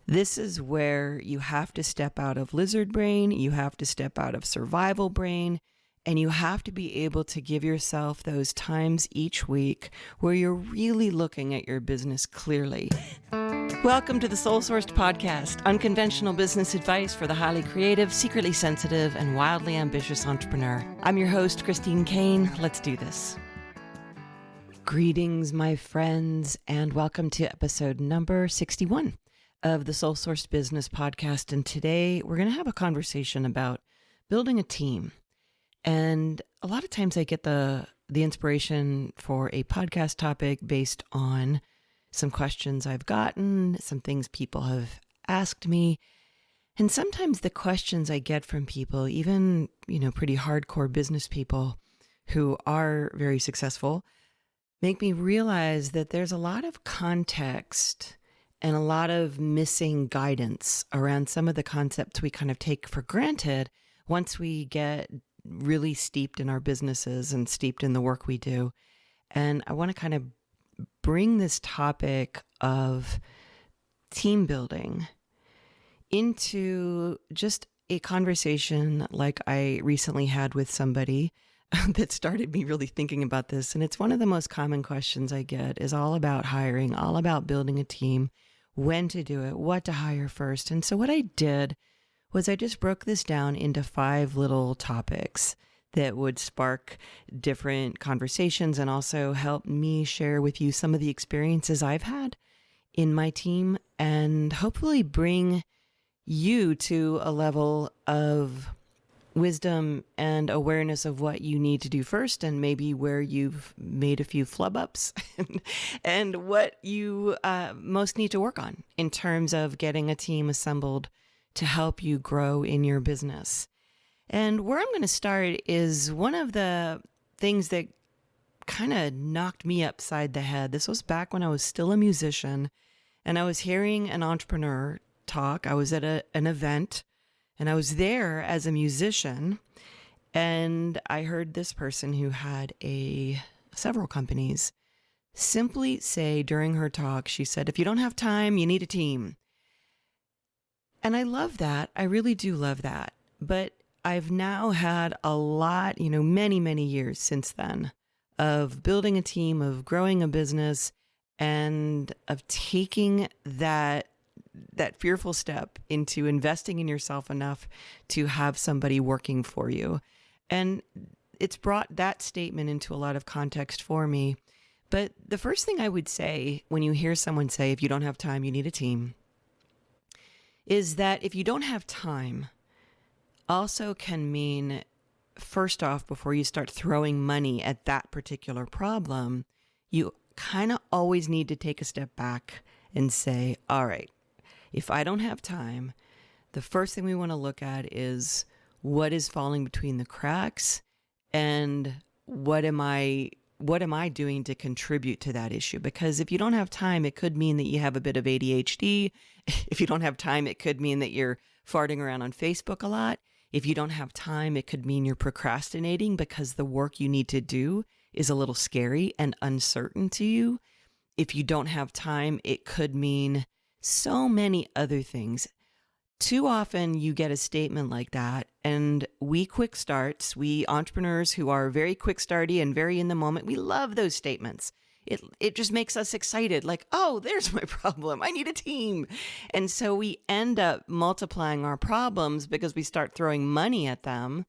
This is where you have to step out of lizard brain, you have to step out of survival brain, and you have to be able to give yourself those times each week where you're really looking at your business clearly. Welcome to the Soul Sourced Podcast, unconventional business advice for the highly creative, secretly sensitive, and wildly ambitious entrepreneur. I'm your host, Christine Kane. Let's do this. Greetings, my friends, and welcome to episode number 61 of the Soul Sourced Business Podcast. And today we're going to have a conversation about building a team. And a lot of times I get the inspiration for a podcast topic based on some questions I've gotten, some things people have asked me. And sometimes the questions I get from people, even, pretty hardcore business people who are very successful, make me realize that there's a lot of context and a lot of missing guidance around some of the concepts we kind of take for granted once we get really steeped in our businesses and steeped in the work we do. And I want to kind of bring this topic of team building into just a conversation like I recently had with somebody that started me really thinking about this. And it's one of the most common questions I get is all about hiring, all about building a team, when to do it, what to hire first. And so what I did was I just broke this down into 5 little topics that would spark different conversations and also help me share with you some of the experiences I've had in my team and hopefully bring you to a level of wisdom and awareness of what you need to do first and maybe where you've made a few flub ups and what you most need to work on in terms of getting a team assembled to help you grow in your business. And where I'm going to start is one of the things that kind of knocked me upside the head. This was back when I was still a musician and I was hearing an entrepreneur talk. I was at an event and I was there as a musician and I heard this person who had several companies simply say during her talk, she said, if you don't have time, you need a team. And I love that. I really do love that. But I've now had a lot, many, many years since then of building a team, of growing a business, and of taking that fearful step into investing in yourself enough to have somebody working for you. And it's brought that statement into a lot of context for me. But the first thing I would say when you hear someone say, if you don't have time, you need a team, is that if you don't have time also can mean, first off, before you start throwing money at that particular problem, you kind of always need to take a step back and say, all right, if I don't have time, the first thing we want to look at is what is falling between the cracks and what am I doing to contribute to that issue? Because if you don't have time, it could mean that you have a bit of ADHD. If you don't have time, it could mean that you're farting around on Facebook a lot. If you don't have time, it could mean you're procrastinating because the work you need to do is a little scary and uncertain to you. If you don't have time, it could mean so many other things. Too often you get a statement like that, and we quick starts, we entrepreneurs who are very quick starty and very in the moment, we love those statements. It just makes us excited, like, oh, there's my problem. I need a team. And so we end up multiplying our problems because we start throwing money at them.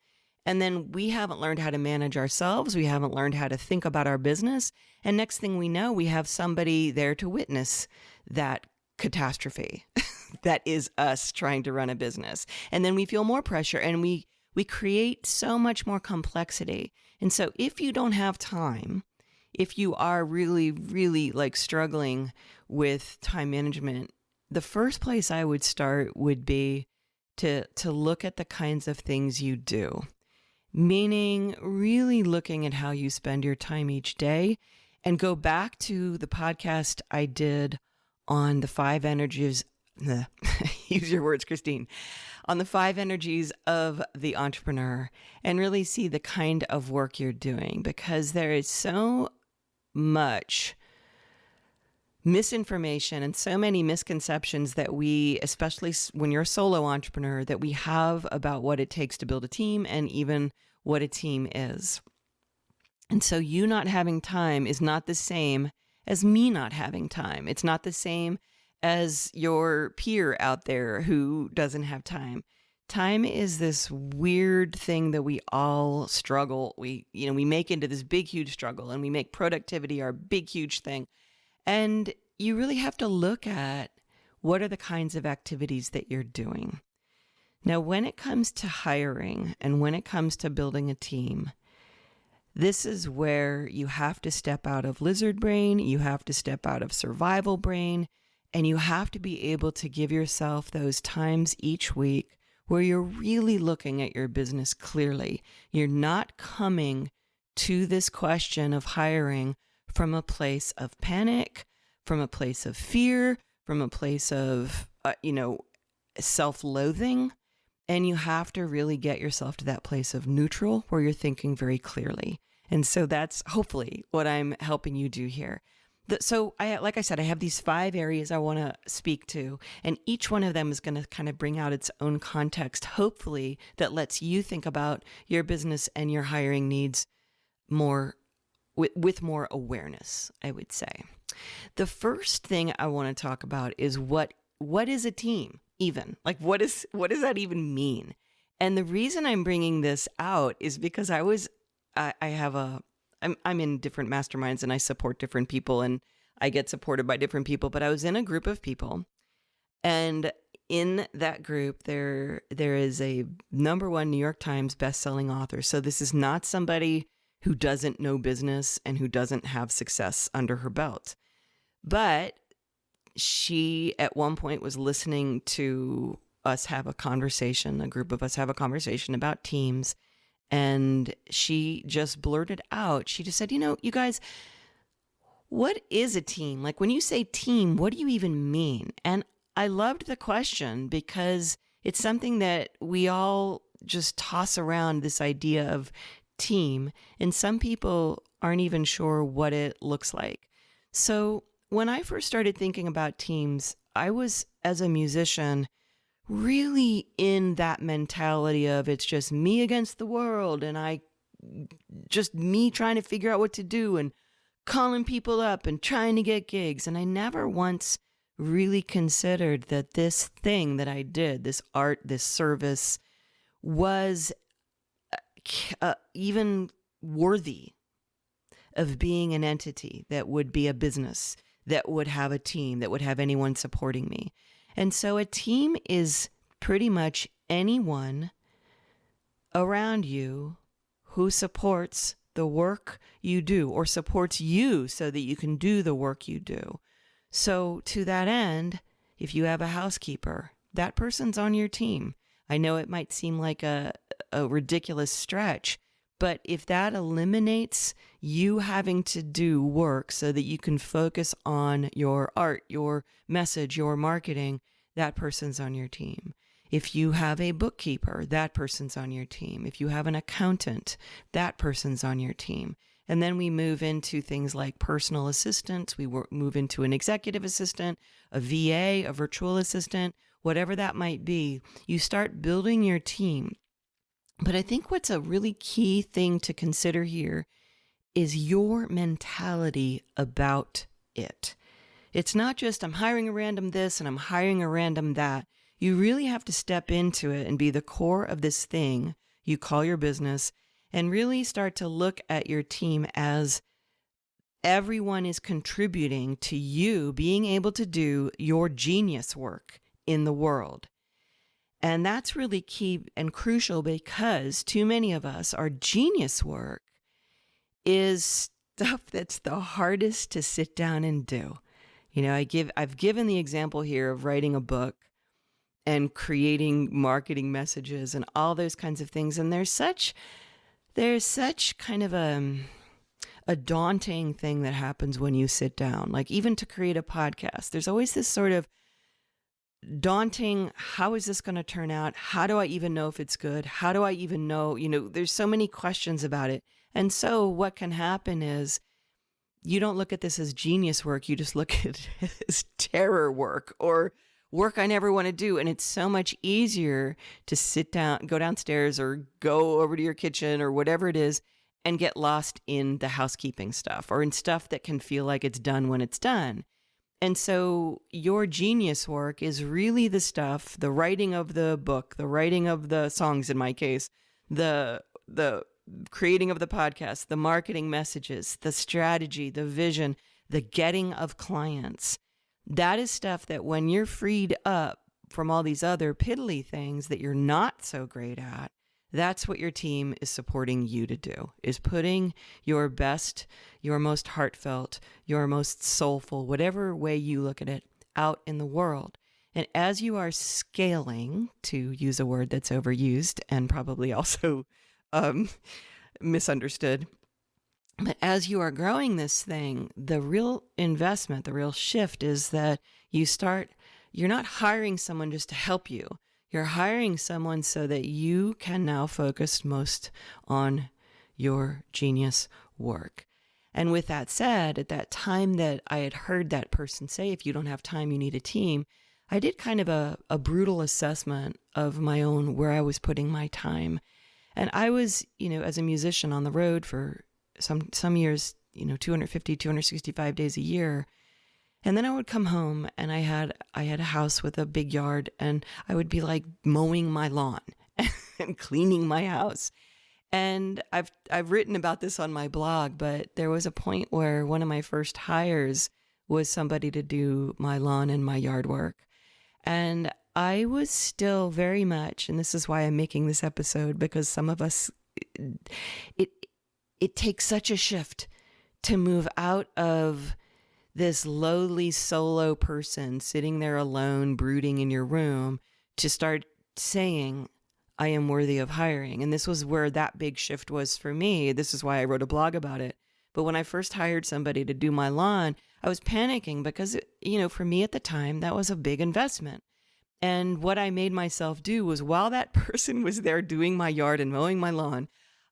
And then we haven't learned how to manage ourselves. We haven't learned how to think about our business. And next thing we know, we have somebody there to witness that catastrophe that is us trying to run a business. And then we feel more pressure and we create so much more complexity. And so if you don't have time, if you are really, really struggling with time management, the first place I would start would be to look at the kinds of things you do, meaning really looking at how you spend your time each day and go back to the podcast I did on the 5 energies, use your words, Christine, on the 5 energies of the entrepreneur and really see the kind of work you're doing, because there is so much misinformation and so many misconceptions that we, especially when you're a solo entrepreneur, that we have about what it takes to build a team and even what a team is. And so you not having time is not the same as me not having time. It's not the same as your peer out there who doesn't have time. Time is this weird thing that we all struggle. We make into this big, huge struggle, and we make productivity our big, huge thing. And you really have to look at what are the kinds of activities that you're doing. Now, when it comes to hiring and when it comes to building a team, this is where you have to step out of lizard brain, you have to step out of survival brain, and you have to be able to give yourself those times each week where you're really looking at your business clearly. You're not coming to this question of hiring from a place of panic, from a place of fear, from a place of, self-loathing. And you have to really get yourself to that place of neutral where you're thinking very clearly. And so that's hopefully what I'm helping you do here. So like I said, I have these 5 areas I want to speak to, and each one of them is going to kind of bring out its own context, hopefully, that lets you think about your business and your hiring needs more with more awareness, I would say. The first thing I want to talk about is what is a team even? Like, what does that even mean? And the reason I'm bringing this out is because I'm in different masterminds and I support different people and I get supported by different people, but I was in a group of people, and in that group, there is a #1 New York Times bestselling author. So this is not somebody who doesn't know business and who doesn't have success under her belt. But she, at one point, was listening to us have a conversation, a group of us have a conversation about teams. And she just blurted out, she just said, you guys, what is a team? Like, when you say team, what do you even mean? And I loved the question because it's something that we all just toss around, this idea of team, and some people aren't even sure what it looks like. So when I first started thinking about teams, I was, as a musician, really in that mentality of it's just me against the world, and just me trying to figure out what to do and calling people up and trying to get gigs. And I never once really considered that this thing that I did, this art, this service, was even worthy of being an entity that would be a business, that would have a team, that would have anyone supporting me. And so a team is pretty much anyone around you who supports the work you do or supports you so that you can do the work you do. So to that end, if you have a housekeeper, that person's on your team. I know it might seem like a ridiculous stretch, but if that eliminates you having to do work so that you can focus on your art, your message, your marketing, that person's on your team. If you have a bookkeeper, that person's on your team. If you have an accountant, that person's on your team. And then we move into things like personal assistants. We move into an executive assistant, a VA, a virtual assistant, whatever that might be. You start building your team. But I think what's a really key thing to consider here is your mentality about it. It's not just I'm hiring a random this and I'm hiring a random that. You really have to step into it and be the core of this thing you call your business, and really start to look at your team as everyone is contributing to you being able to do your genius work in the world. And that's really key and crucial, because too many of us, our genius work is stuff that's the hardest to sit down and do. I've given the example here of writing a book and creating marketing messages and all those kinds of things. And there's such kind of a daunting thing that happens when you sit down, like even to create a podcast. There's always this sort of daunting, how is this going to turn out? How do I even know if it's good? How do I even know? There's so many questions about it. And so what can happen is you don't look at this as genius work. You just look at it as terror work or work I never want to do. And it's so much easier to sit down, go downstairs or go over to your kitchen or whatever it is and get lost in the housekeeping stuff or in stuff that can feel like it's done when it's done. And so your genius work is really the stuff, the writing of the book, the writing of the songs in my case, the creating of the podcast, the marketing messages, the strategy, the vision, the getting of clients. That is stuff that when you're freed up from all these other piddly things that you're not so great at, that's what your team is supporting you to do, is putting your best, your most heartfelt, your most soulful, whatever way you look at it, out in the world. And as you are scaling, to use a word that's overused and probably also misunderstood, but as you are growing this thing, the real investment, the real shift is that you're not hiring someone just to help you. You're hiring someone so that you can now focus most on your genius work. And with that said, at that time that I had heard that person say, if you don't have time, you need a team, I did kind of a brutal assessment of my own, where I was putting my time. And I was, as a musician on the road for some years, 250, 265 days a year. And then I would come home and I had a house with a big yard, and I would be like mowing my lawn and cleaning my house. And I've written about this on my blog, but there was a point where one of my first hires was somebody to do my lawn and my yard work. And I was still very much, and this is why I'm making this episode, because some of us, it takes such a shift to move out of this lowly solo person sitting there alone, brooding in your room, to start saying, I am worthy of hiring. And this was where that big shift was for me. This is why I wrote a blog about it. But when I first hired somebody to do my lawn, I was panicking because, for me at the time, that was a big investment. And what I made myself do was, while that person was there doing my yard and mowing my lawn,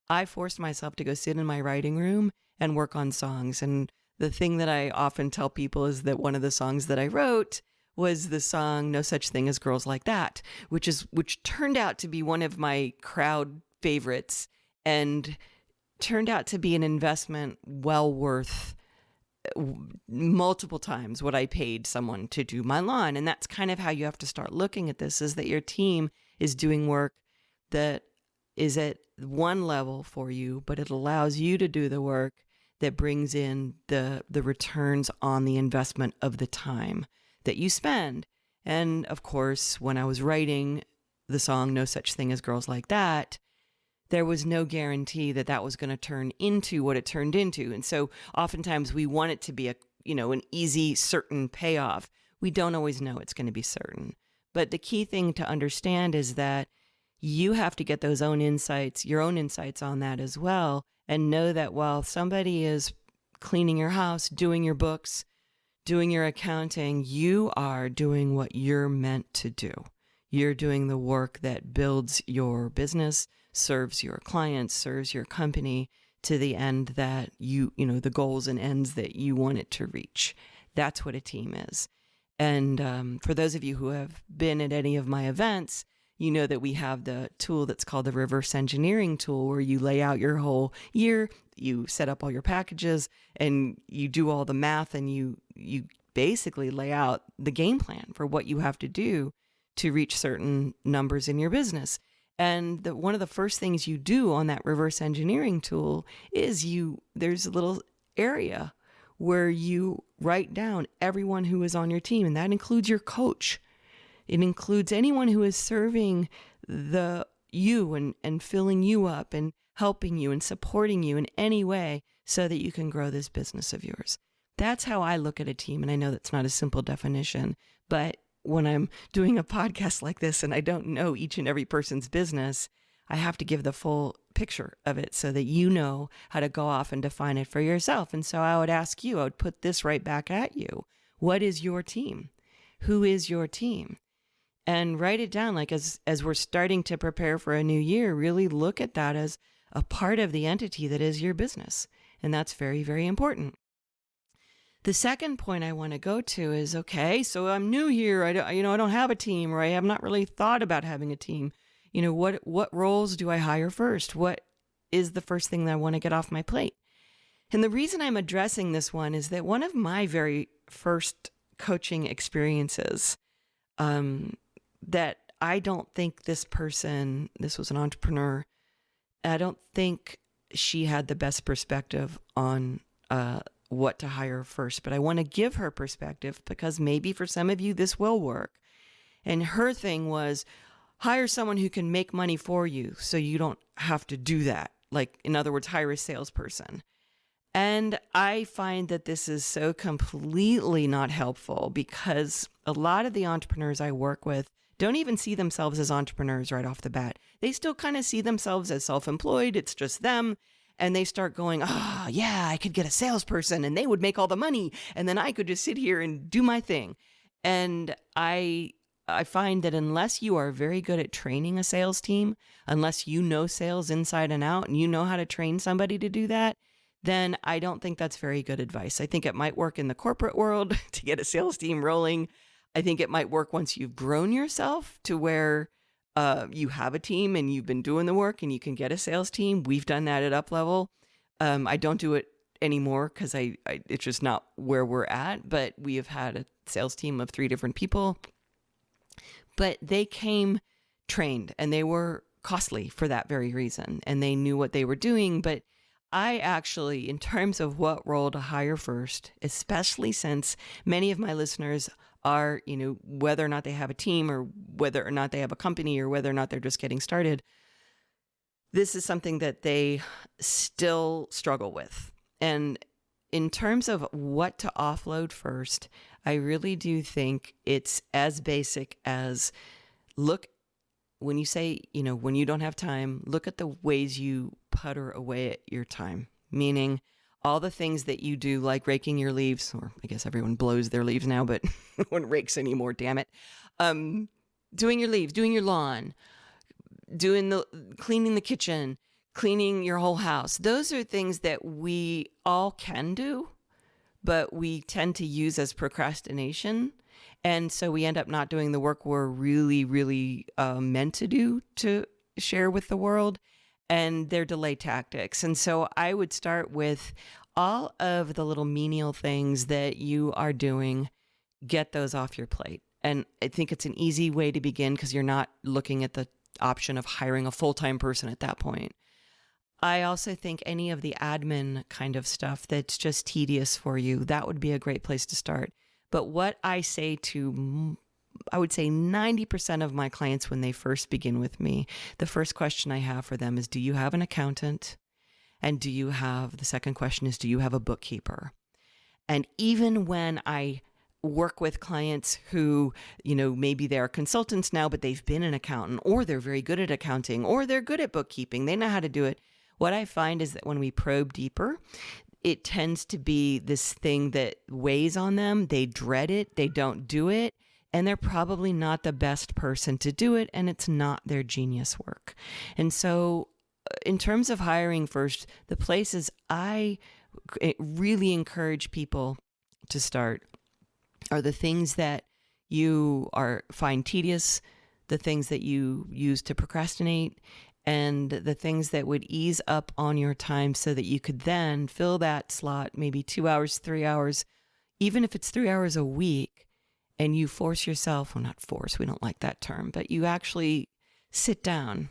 I forced myself to go sit in my writing room and work on songs. And the thing that I often tell people is that one of the songs that I wrote was the song No Such Thing as Girls Like That, which turned out to be one of my crowd favorites and turned out to be an investment well worth multiple times what I paid someone to do my lawn. And that's kind of how you have to start looking at this, is that your team is doing work that is at one level for you, but it allows you to do the work that brings in the returns on the investment of the time that you spend. And of course, when I was writing the song No Such Thing as Girls Like That, there was no guarantee that that was going to turn into what it turned into. And so oftentimes we want it to be an easy, certain payoff. We don't always know it's going to be certain. But the key thing to understand is that you have to get your own insights on that as well, and know that while somebody is cleaning your house, doing your books, doing your accounting, you are doing what you're meant to do. You're doing the work that builds your business, serves your clients, serves your company to the end that the goals and ends that you want it to reach. That's what a team is. And for those of you who have been at any of my events, you know that we have the tool that's called the reverse engineering tool, where you lay out your whole year, you set up all your packages, and you do all the math, and you basically lay out the game plan for what you have to do to reach certain numbers in your business. And one of the first things you do on that reverse engineering tool is there's a little area where you write down everyone who is on your team, and that includes your coach. It includes anyone who is serving you and filling you up and helping you and supporting you in any way so that you can grow this business of yours. That's how I look at a team. And I know that's not a simple definition, but when I'm doing a podcast like this and I don't know each and every person's business, I have to give the full picture of it so that you know how to go off and define it for yourself. And so I would put this right back at you. What is your team? Who is your team? And write it down, like as we're starting to prepare for a new year, really look at that as a part of the entity that is your business. And that's very, very important. The second point I want to go to is, okay, so I'm new here. I don't have a team, or I have not really thought about having a team. What roles do I hire first? What is the first thing that I want to get off my plate? And the reason I'm addressing this one is that one of my very first coaching experiences, that I don't think this was an entrepreneur, I don't think she had the best perspective on what to hire first, but I want to give her perspective because maybe for some of you this will work. And her thing was, hire someone who can make money for you so you don't have to do that. Like, in other words, hire a salesperson. And I find that this is so completely not helpful because a lot of the entrepreneurs I work with don't even see themselves as entrepreneurs right off the bat. They still kind of see themselves as self-employed. It's just them. And they start going, yeah, I could get a salesperson and they would make all the money. And then I could just sit here and do my thing. And I find that unless you are very good at training a sales team, unless you know sales inside and out and you know how to train somebody to do that, then I don't think that's very good advice. I think it might work in the corporate world to get a sales team rolling. I think it might work once you've grown yourself to where you have a team and you've been doing the work and you can get a sales team. We've done that at Uplevel. I don't do it anymore because it's just not where we're at, but we have had a sales team of 3 different people, but they came trained and they were costly for that very reason. And they knew what they were doing. But I actually, in terms of what role to hire first, especially since many of my listeners are, whether or not they have a team or whether or not they have a company or whether or not they're just getting started, this is something that they still struggle with. And in terms of what to offload first, I really do think it's as basic as when you say, when you don't have time, look at the ways you putter away at your time, meaning all the things that you do, like raking your leaves, or I guess everyone blows their leaves now, but no one rakes anymore, damn it. Doing your leaves, doing your lawn, cleaning the kitchen, cleaning your whole house. Those are things that we all can do, but we tend to use as procrastination. And so we end up not doing the work we're really, really meant to do to share with the world. And they're delay tactics. And so I would start with all of the little menial things that you are doing, get those off your plate. And I think it's an easy way to begin because you're not looking at the option of hiring a full-time person at that point. I also think any of the admin kind of stuff that's just tedious for you, that would be a great place to start. But what I would say 90% of my clients when they first begin with me, the first question I have for them is, do you have an accountant? And the second question is, do you have a bookkeeper? And even when I work with clients who, maybe they're consultants now, but they've been an accountant, or they're very good at accounting, or they're good at bookkeeping, they know how to do it. What I find is that when we probe deeper, it tends to be this thing that weighs on them. They dread it. They don't do it. And they're probably not the best person to do it. And it's not their genius work. And so in terms of hiring first, the places I really encourage people to start are the things that you find tedious, the things that you use to procrastinate, and the things that would ease up on your time so that you could then fill that slot, maybe 2 hours, 3 hours, even if it's 3 hours a week, and you force yourself, well, not force, we don't like that term, but you actually sit down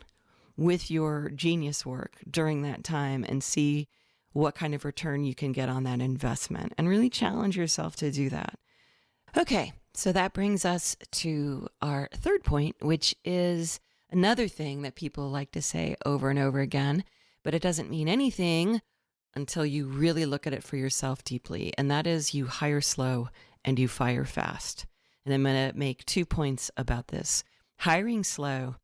with your genius work during that time and see what kind of return you can get on that investment and really challenge yourself to do that. Okay, so that brings us to our third point, which is another thing that people like to say over and over again, but it doesn't mean anything until you really look at it for yourself deeply. And that is, you hire slow and you fire fast. And I'm going to make 2 points about this. Hiring slow,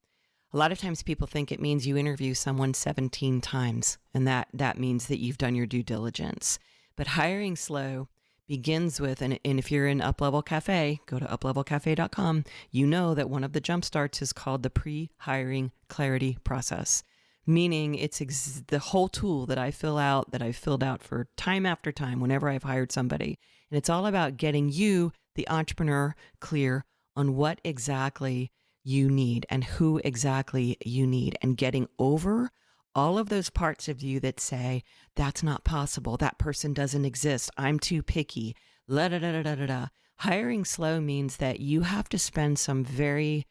a lot of times people think it means you interview someone 17 times, and that means that you've done your due diligence. But hiring slow begins with, and if you're in Uplevel Cafe, go to uplevelcafe.com, you know that one of the jump starts is called the pre-hiring clarity process. meaning it's the whole tool that I fill out, that I've filled out for time after time whenever I've hired somebody. And it's all about getting you, the entrepreneur, clear on what exactly you need and who exactly you need, and getting over all of those parts of you that say, that's not possible, that person doesn't exist, I'm too picky, la da da da da da da. Hiring slow means that you have to spend some very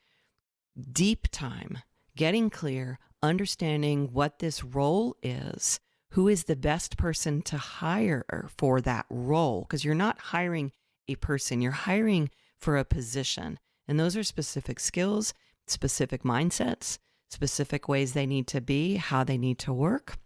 deep time getting clear, understanding what this role is, who is the best person to hire for that role, because you're not hiring a person, you're hiring for a position. And those are specific skills, specific mindsets, specific ways they need to be, how they need to work.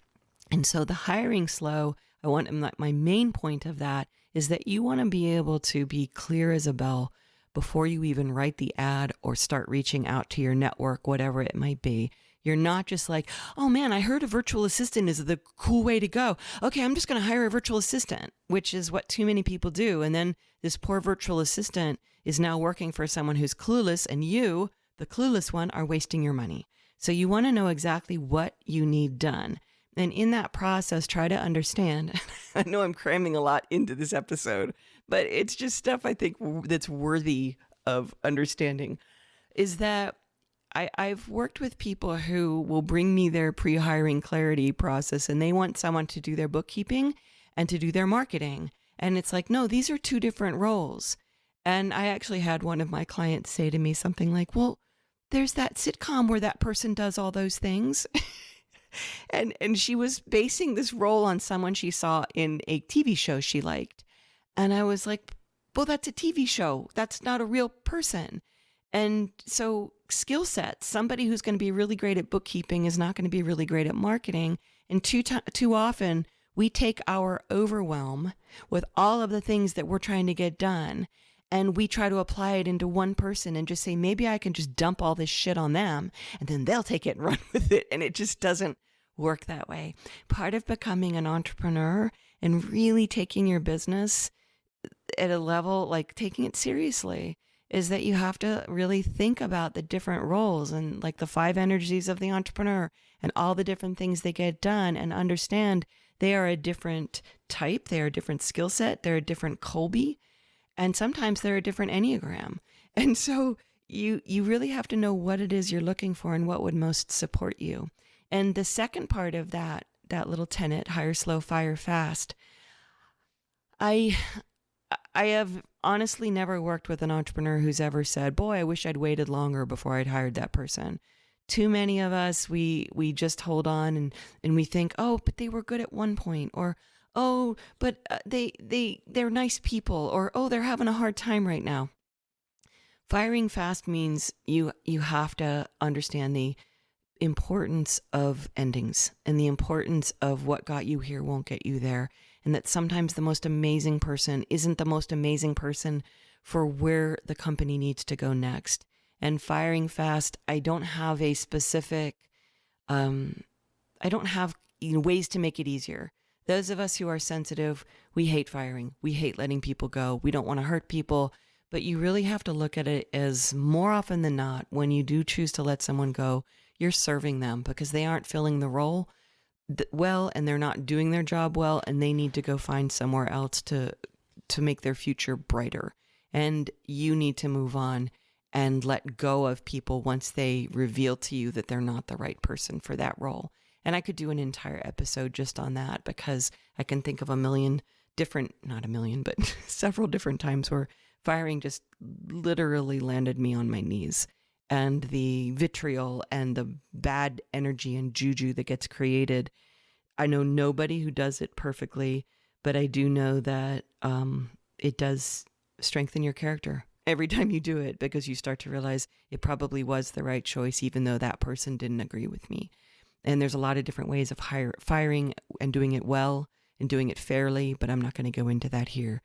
And so the hiring slow, my main point of that is that you want to be able to be clear as a bell before you even write the ad or start reaching out to your network, whatever it might be. You're not just like, oh man, I heard a virtual assistant is the cool way to go. Okay, I'm just going to hire a virtual assistant, which is what too many people do. And then this poor virtual assistant is now working for someone who's clueless, and you, the clueless one, are wasting your money. So you want to know exactly what you need done. And in that process, try to understand. I know I'm cramming a lot into this episode, but it's just stuff I think that's worthy of understanding, is that I've worked with people who will bring me their pre-hiring clarity process, and they want someone to do their bookkeeping and to do their marketing. And it's like, no, these are two different roles. And I actually had one of my clients say to me something like, well, there's that sitcom where that person does all those things. And she was basing this role on someone she saw in a TV show she liked. And I was like, well, that's a TV show. That's not a real person. And so skill sets, somebody who's going to be really great at bookkeeping is not going to be really great at marketing. And too often we take our overwhelm with all of the things that we're trying to get done, and we try to apply it into one person and just say, maybe I can just dump all this shit on them and then they'll take it and run with it. And it just doesn't work that way. Part of becoming an entrepreneur and really taking your business at a level, like taking it seriously, is that you have to really think about the different roles and like the 5 energies of the entrepreneur and all the different things that get done, and understand they are a different type, they are a different skill set, they're a different Colby, and sometimes they're a different Enneagram. And so you really have to know what it is you're looking for and what would most support you. And the second part of that little tenet, hire slow, fire fast, I have honestly never worked with an entrepreneur who's ever said, boy, I wish I'd waited longer before I'd hired that person. Too many of us, we just hold on and we think, oh, but they were good at one point, or, oh, but they're nice people, or, oh, they're having a hard time right now. Firing fast means you have to understand the importance of endings and the importance of what got you here won't get you there. And that sometimes the most amazing person isn't the most amazing person for where the company needs to go next. And firing fast, I don't have a specific, I don't have ways to make it easier. Those of us who are sensitive, we hate firing. We hate letting people go. We don't want to hurt people. But you really have to look at it as, more often than not, when you do choose to let someone go, you're serving them because they aren't filling the role well, and they're not doing their job well, and they need to go find somewhere else to make their future brighter. And you need to move on and let go of people once they reveal to you that they're not the right person for that role. And I could do an entire episode just on that, because I can think of not a million, but several different times where firing just literally landed me on my knees. And the vitriol and the bad energy and juju that gets created. I know nobody who does it perfectly, but I do know that it does strengthen your character every time you do it, because you start to realize it probably was the right choice, even though that person didn't agree with me. And there's a lot of different ways of firing and doing it well and doing it fairly, but I'm not going to go into that here.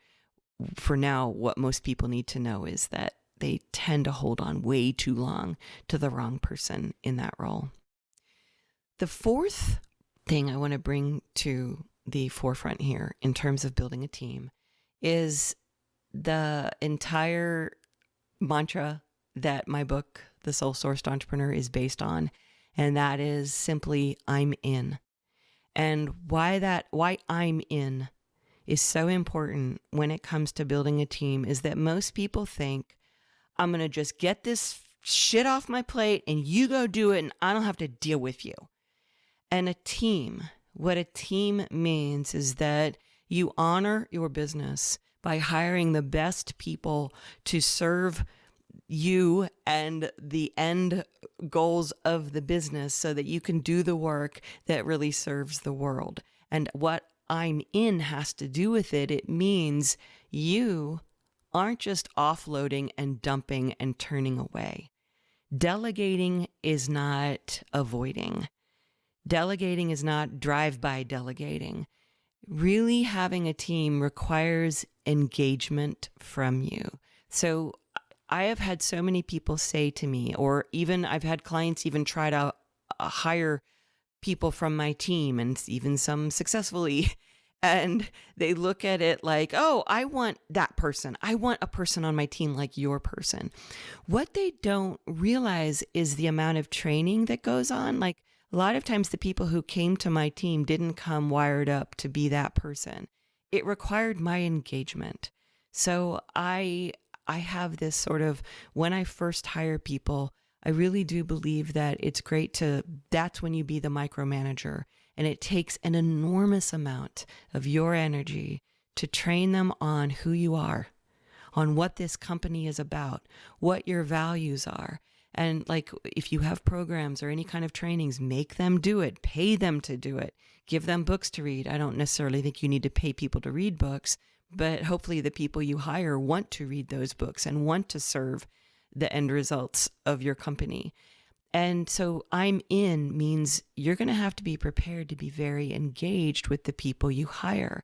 For now, what most people need to know is that they tend to hold on way too long to the wrong person in that role. The fourth thing I want to bring to the forefront here in terms of building a team is the entire mantra that my book, The Soul Sourced Entrepreneur, is based on. And that is simply, I'm in. And why I'm in is so important when it comes to building a team is that most people think, I'm going to just get this shit off my plate and you go do it and I don't have to deal with you. And a team, what a team means is that you honor your business by hiring the best people to serve you and the end goals of the business so that you can do the work that really serves the world. And what I'm in has to do with it. It means you aren't just offloading and dumping and turning away. Delegating is not avoiding. Delegating is not drive-by delegating. Really having a team requires engagement from you. So I have had so many people say to me, or even I've had clients even try to hire people from my team, and even some successfully, and they look at it like, oh, I want that person. I want a person on my team like your person. What they don't realize is the amount of training that goes on. Like a lot of times the people who came to my team didn't come wired up to be that person. It required my engagement. So I have this sort of, when I first hire people, I really do believe that it's great that's when you be the micromanager. And it takes an enormous amount of your energy to train them on who you are, on what this company is about, what your values are. And like, if you have programs or any kind of trainings, make them do it, pay them to do it, give them books to read. I don't necessarily think you need to pay people to read books, but hopefully the people you hire want to read those books and want to serve the end results of your company. And so I'm in means you're going to have to be prepared to be very engaged with the people you hire.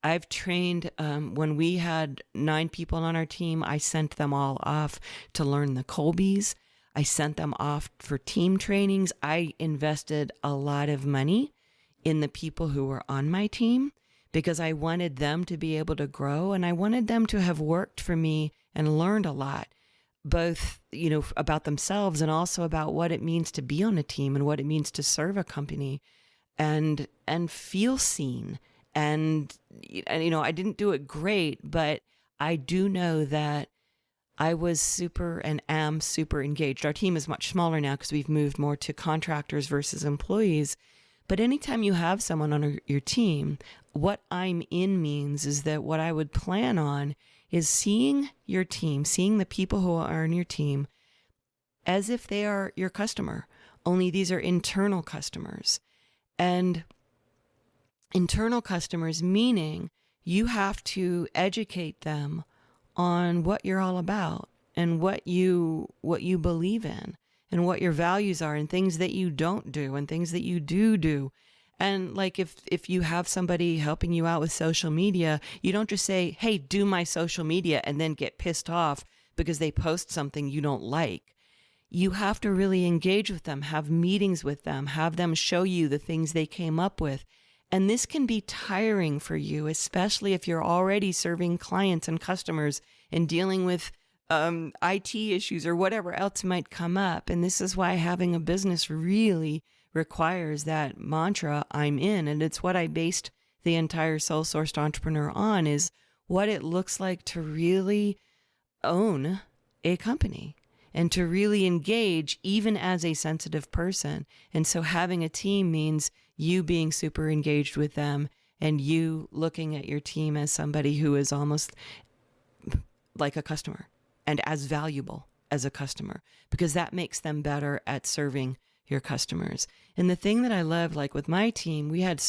I've trained, when we had 9 people on our team, I sent them all off to learn the Colbys. I sent them off for team trainings. I invested a lot of money in the people who were on my team because I wanted them to be able to grow, and I wanted them to have worked for me and learned a lot, both, about themselves and also about what it means to be on a team and what it means to serve a company and feel seen. And I didn't do it great, but I do know that I was super and am super engaged. Our team is much smaller now because we've moved more to contractors versus employees. But anytime you have someone on your team, what I'm in means is that what I would plan on is seeing your team, seeing the people who are on your team as if they are your customer, only these are internal customers. And internal customers meaning you have to educate them on what you're all about and what you believe in and what your values are and things that you don't do and things that you do. And like if you have somebody helping you out with social media, you don't just say, hey, do my social media and then get pissed off because they post something you don't like. You have to really engage with them, have meetings with them, have them show you the things they came up with. And this can be tiring for you, especially if you're already serving clients and customers and dealing with IT issues or whatever else might come up. And this is why having a business really requires that mantra, I'm in. And it's what I based the entire Soul Sourced Entrepreneur on, is what it looks like to really own a company and to really engage even as a sensitive person. And so having a team means you being super engaged with them and you looking at your team as somebody who is almost like a customer and as valuable as a customer, because that makes them better at serving your customers. And the thing that I love, like with my team, we had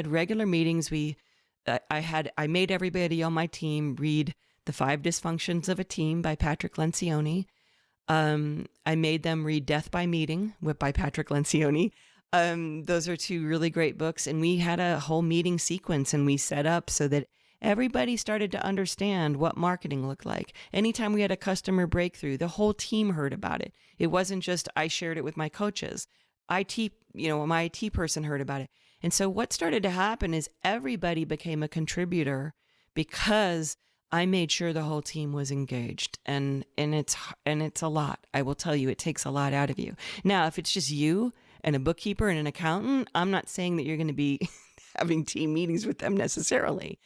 regular meetings. I made everybody on my team read The 5 Dysfunctions of a Team by Patrick Lencioni. I made them read Death by Meeting by Patrick Lencioni. Those are 2 really great books. And we had a whole meeting sequence and we set up so that everybody started to understand what marketing looked like. Anytime we had a customer breakthrough, the whole team heard about it. It wasn't just I shared it with my coaches. My IT person heard about it. And so what started to happen is everybody became a contributor because I made sure the whole team was engaged, and it's a lot. I will tell you, it takes a lot out of you. Now, if it's just you and a bookkeeper and an accountant, I'm not saying that you're going to be having team meetings with them necessarily.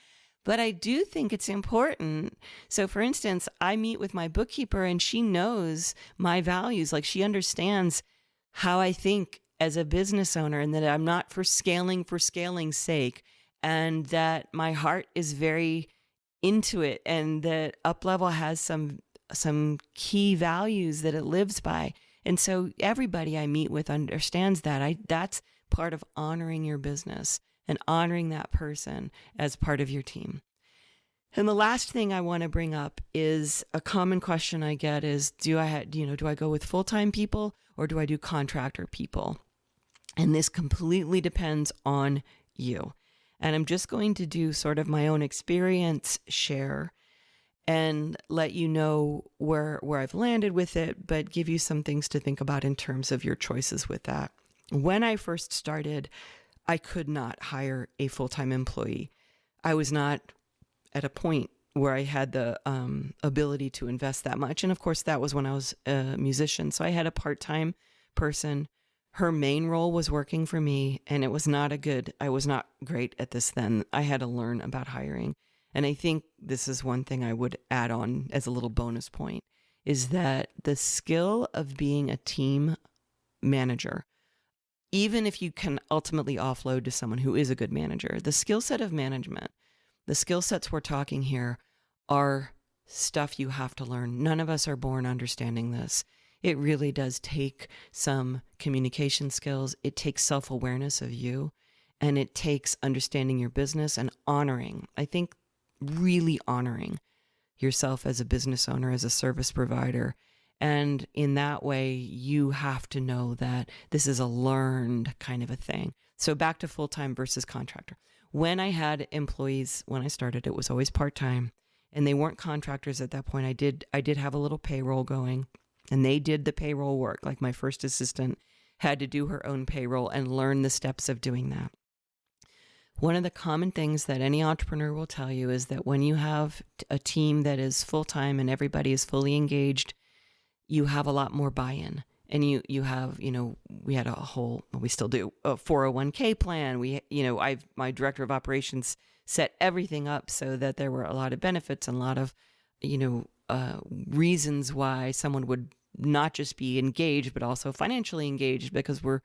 But I do think it's important. So for instance, I meet with my bookkeeper and she knows my values. Like, she understands how I think as a business owner, and that I'm not for scaling's sake, and that my heart is very into it, and that Uplevel has some key values that it lives by. And so everybody I meet with understands that. That's part of honoring your business and honoring that person as part of your team. And the last thing I want to bring up is a common question I get is, do I go with full-time people or do I do contractor people? And this completely depends on you. And I'm just going to do sort of my own experience share and let you know where I've landed with it, but give you some things to think about in terms of your choices with that. When I first started, I could not hire a full-time employee. I was not at a point where I had the ability to invest that much. And of course, that was when I was a musician. So I had a part-time person. Her main role was working for me, and I was not great at this then. I had to learn about hiring. And I think this is one thing I would add on as a little bonus point, is that the skill of being a team manager, even if you can ultimately offload to someone who is a good manager, the skill set of management, the skill sets we're talking here are stuff you have to learn. None of us are born understanding this. It really does take some communication skills. It takes self-awareness of you, and it takes understanding your business and honoring. I think really honoring yourself as a business owner, as a service provider. And in that way, you have to know that this is a learned kind of a thing. So back to full-time versus contractor. When I had employees, when I started, it was always part-time, and they weren't contractors at that point. I did have a little payroll going, and they did the payroll work. Like, my first assistant had to do her own payroll and learn the steps of doing that. One of the common things that any entrepreneur will tell you is that when you have a team that is full-time and everybody is fully engaged, you have a lot more buy-in. And you have, we had we still do, a 401k plan. My director of operations set everything up so that there were a lot of benefits and a lot of, reasons why someone would not just be engaged, but also financially engaged, because we're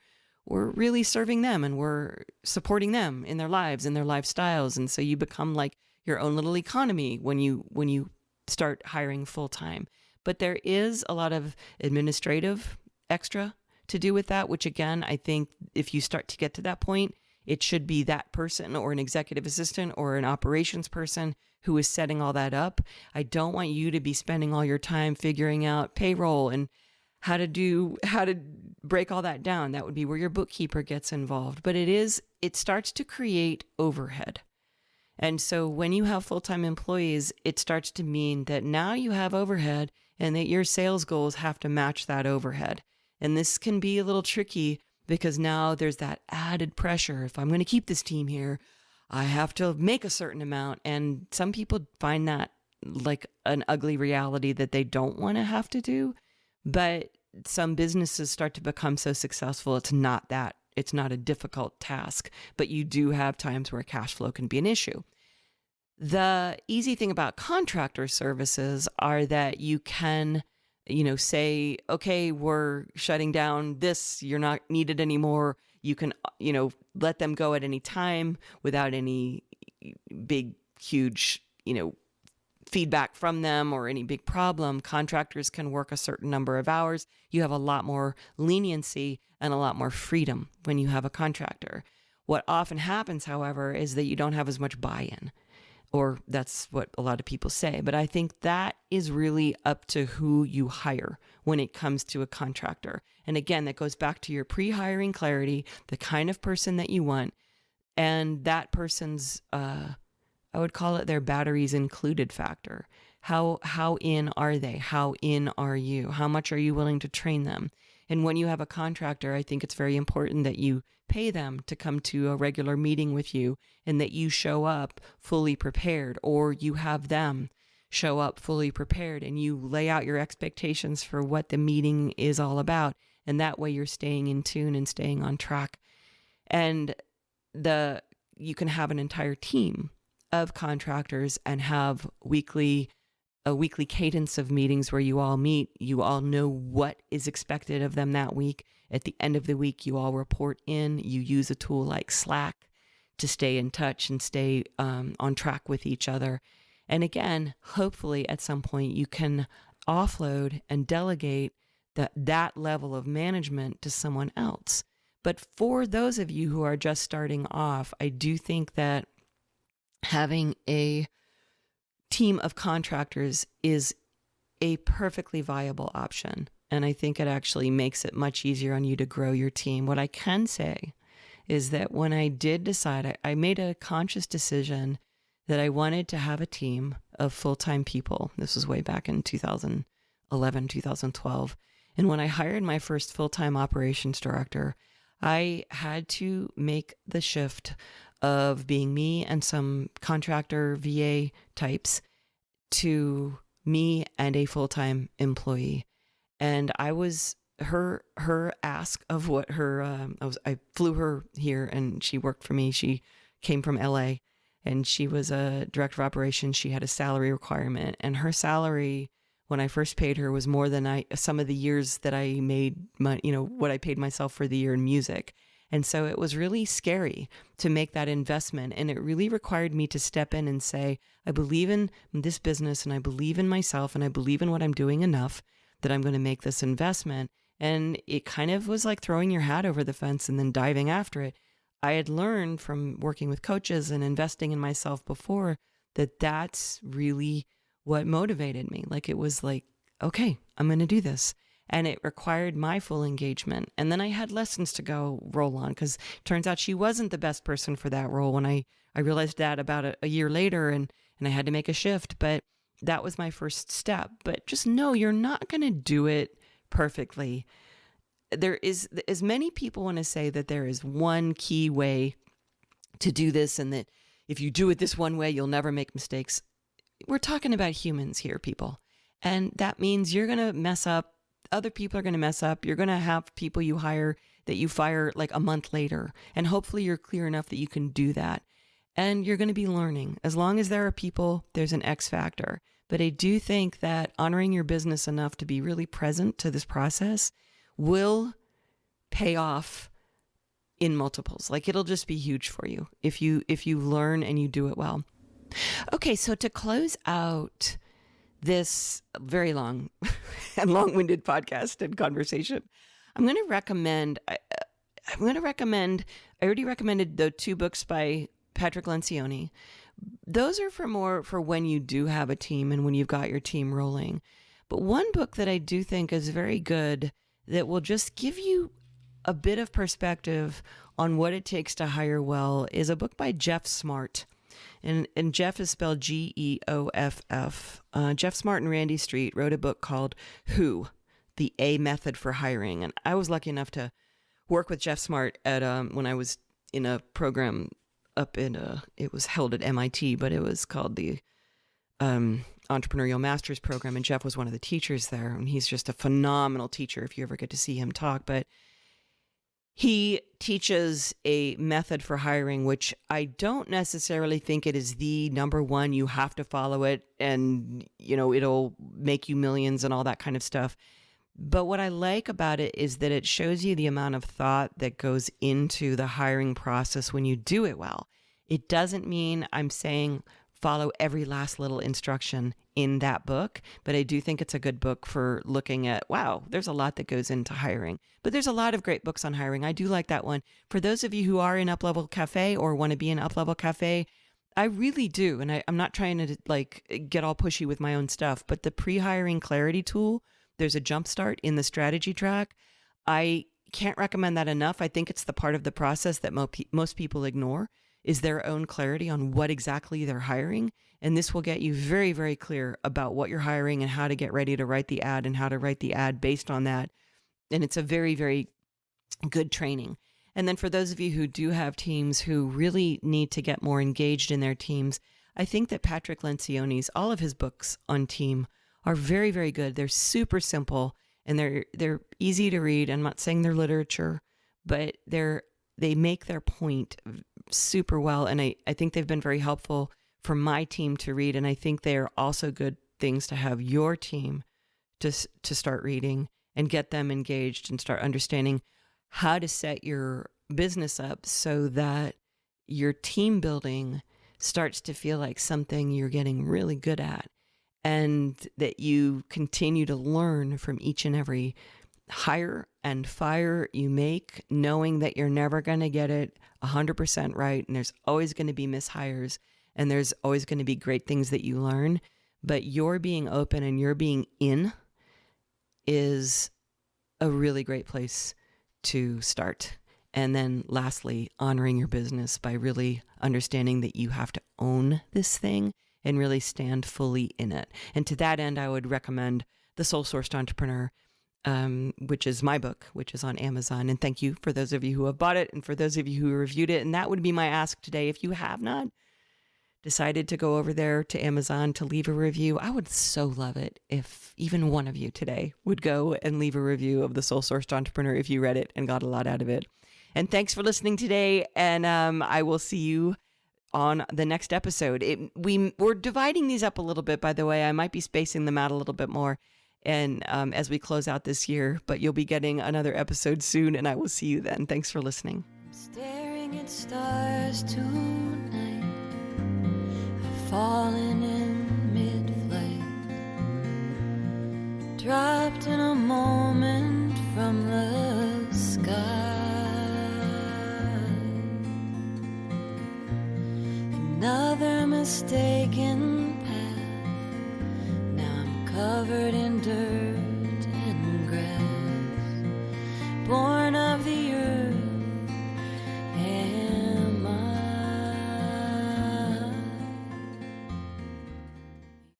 really serving them and we're supporting them in their lives and their lifestyles. And so you become like your own little economy when you start hiring full time. But there is a lot of administrative extra to do with that, which again, I think if you start to get to that point, it should be that person or an executive assistant or an operations person who is setting all that up. I don't want you to be spending all your time figuring out payroll and how to break all that down. That would be where your bookkeeper gets involved. But it starts to create overhead. And so when you have full-time employees, it starts to mean that now you have overhead and that your sales goals have to match that overhead. And this can be a little tricky because now there's that added pressure. If I'm going to keep this team here, I have to make a certain amount. And some people find that like an ugly reality that they don't want to have to do. But some businesses start to become so successful, it's not a difficult task, but you do have times where cash flow can be an issue. The easy thing about contractor services are that you can, say, okay, we're shutting down this, you're not needed anymore. You can, let them go at any time without any big, huge, feedback from them or any big problem. Contractors can work a certain number of hours. You have a lot more leniency and a lot more freedom when you have a contractor. What often happens, however, is that you don't have as much buy-in, or that's what a lot of people say. But I think that is really up to who you hire when it comes to a contractor. And again, that goes back to your pre-hiring clarity, the kind of person that you want, and that person's, I would call it their batteries included factor. How in are they? How in are you? How much are you willing to train them? And when you have a contractor, I think it's very important that you pay them to come to a regular meeting with you and that you show up fully prepared, or you have them show up fully prepared and you lay out your expectations for what the meeting is all about. And that way you're staying in tune and staying on track. And you can have an entire team of contractors and have a weekly cadence of meetings where you all meet, you all know what is expected of them that week. At the end of the week, you all report in, you use a tool like Slack to stay in touch and stay on track with each other. And again, hopefully at some point you can offload and delegate that level of management to someone else. But for those of you who are just starting off, I do think that having a team of contractors is a perfectly viable option. And I think it actually makes it much easier on you to grow your team. What I can say is that when I did decide, I made a conscious decision that I wanted to have a team of full-time people. This was way back in 2011, 2012. And when I hired my first full-time operations director, I had to make the shift of being me and some contractor VA types to me and a full-time employee. And I was her ask of what I flew her here and she worked for me. She came from LA and she was a director of operations. She had a salary requirement, and her salary when I first paid her was more than some of the years that I made what I paid myself for the year in music. And so it was really scary to make that investment. And it really required me to step in and say, I believe in this business and I believe in myself and I believe in what I'm doing enough that I'm going to make this investment. And it kind of was like throwing your hat over the fence and then diving after it. I had learned from working with coaches and investing in myself before that that's really what motivated me. Like it was like, okay, I'm going to do this. And it required my full engagement. And then I had lessons to go roll on, because it turns out she wasn't the best person for that role. When I realized that about a year later, and I had to make a shift, but that was my first step. But just know you're not going to do it perfectly. There is, as many people want to say that there is one key way to do this, and that if you do it this one way, you'll never make mistakes. We're talking about humans here, people. And that means you're going to mess up. Other people are going to mess up. You're going to have people you hire that you fire like a month later. And hopefully you're clear enough that you can do that. And you're going to be learning. As long as there are people, there's an X factor. But I do think that honoring your business enough to be really present to this process will pay off in multiples. Like it'll just be huge for you if you learn and you do it well. Okay, so to close out this very long and long-winded podcast and conversation, I'm going to recommend, I already recommended the 2 books by Patrick Lencioni. Those are for when you do have a team and when you've got your team rolling. But one book that I do think is very good that will just give you a bit of perspective on what it takes to hire well is a book by Jeff Smart. And Jeff is spelled Geoff. Jeff Smart and Randy Street wrote a book called Who, the A Method for Hiring. And I was lucky enough to work with Jeff Smart at when I was in a program up in it was held at MIT, but it was called the Entrepreneurial Masters Program. And Jeff was one of the teachers there. And he's just a phenomenal teacher if you ever get to see him talk. But he teaches a method for hiring, which I don't necessarily think it is the number one. You have to follow it and, it'll make you millions and all that kind of stuff. But what I like about it is that it shows you the amount of thought that goes into the hiring process when you do it well. It doesn't mean I'm saying follow every last little instruction in that book, but I do think it's a good book for looking at, wow, there's a lot that goes into hiring. But there's a lot of great books on hiring. I do like that one. For those of you who are in Uplevel Cafe or want to be in Uplevel Cafe, I really do. And I'm not trying to get all pushy with my own stuff, but the pre-hiring clarity tool, there's a jumpstart in the strategy track. I can't recommend that enough. I think it's the part of the process that most people ignore, is their own clarity on what exactly they're hiring. And this will get you very, very clear about what you're hiring and how to get ready to write the ad and how to write the ad based on that. And it's a very, very good training. And then for those of you who do have teams who really need to get more engaged in their teams, I think that Patrick Lencioni's, all of his books on team are very, very good. They're super simple and they're easy to read. I'm not saying they're literature, but they make their point super well. And I think they've been very helpful for my team to read. And I think they are also good things to have your team to start reading and get them engaged and start understanding how to set your business up so that your team building starts to feel like something you're getting really good at, and that you continue to learn from each and every hire and fire you make, knowing that you're never going to get it 100% right. And there's always going to be mishires and there's always going to be great things that you learn, but your being open and your being in is a really great place to start. And then lastly, honoring your business by really understanding that you have to own this thing and really stand fully in it. And to that end, I would recommend The Soul Sourced Entrepreneur, which is my book, which is on Amazon. And thank you for those of you who have bought it and for those of you who reviewed it. And that would be my ask today. If you have not decided to go over there to Amazon to leave a review, I would so love it if even one of you today would go and leave a review of The Soul Sourced Entrepreneur if you read it and got a lot out of it. And thanks for listening today. And I will see you on the next episode. We're dividing these up a little bit, by the way. I might be spacing them out a little bit more and as we close out this year, but you'll be getting another episode soon, and I will see you then. Thanks for listening. Staring at stars tonight, I've fallen in mid-flight, dropped in a moment from the sky. Another mistaken path, now I'm covered in dirt